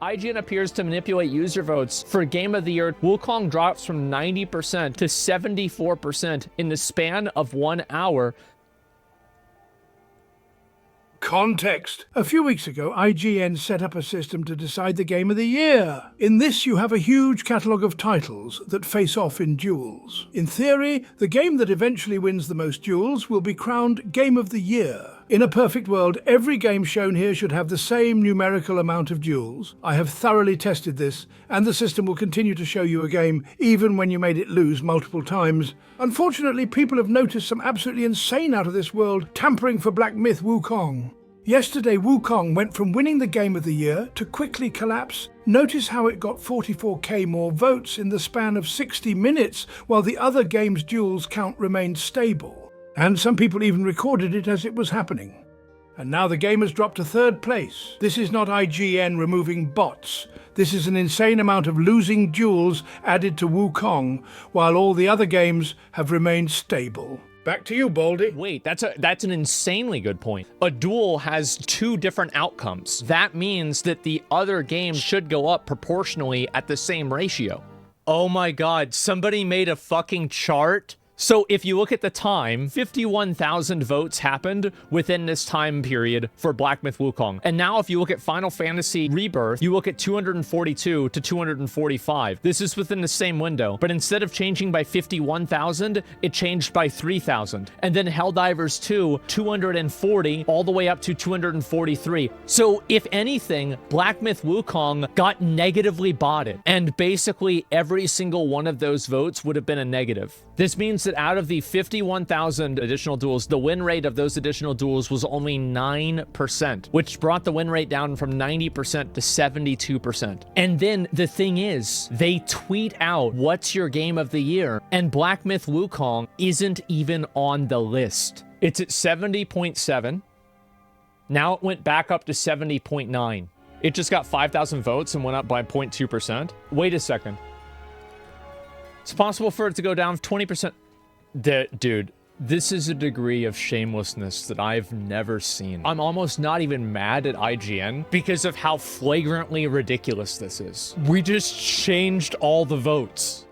IGN appears to manipulate user votes for Game of the Year. Wukong drops from 90% to 74% in the span of 1 hour. Context. A few weeks ago, IGN set up a system to decide the Game of the Year. In this, you have a huge catalogue of titles that face off in duels. In theory, the game that eventually wins the most duels will be crowned Game of the Year. In a perfect world, every game shown here should have the same numerical amount of duels. I have thoroughly tested this, and the system will continue to show you a game even when you made it lose multiple times. Unfortunately, people have noticed some absolutely insane out-of-this-world tampering for Black Myth Wukong. Yesterday, Wukong went from winning the Game of the Year to quickly collapse. Notice how it got 44k more votes in the span of 60 minutes, while the other game's duels count remained stable. And some people even recorded it as it was happening. And now the game has dropped to 3rd place. This is not IGN removing bots. This is an insane amount of losing duels added to Wukong, while all the other games have remained stable. Back to you, Baldy. Wait, that's an insanely good point. A duel has 2 different outcomes. That means that the other games should go up proportionally at the same ratio. Oh my god, somebody made a fucking chart. So if you look at the time, 51,000 votes happened within this time period for Black Myth Wukong. And now if you look at Final Fantasy Rebirth, you look at 242 to 245. This is within the same window, but instead of changing by 51,000, it changed by 3,000. And then Helldivers 2, 240, all the way up to 243. So if anything, Black Myth Wukong got negatively botted, and basically every single one of those votes would have been a negative. This means that out of the 51,000 additional duels, the win rate of those additional duels was only 9%, which brought the win rate down from 90% to 72%. And then the thing is, they tweet out, what's your game of the year? And Black Myth Wukong isn't even on the list. It's at 70.7. Now it went back up to 70.9. It just got 5,000 votes and went up by 0.2%. Wait a second. It's possible for it to go down 20%. Dude, this is a degree of shamelessness that I've never seen. I'm almost not even mad at IGN because of how flagrantly ridiculous this is. We just changed all the votes.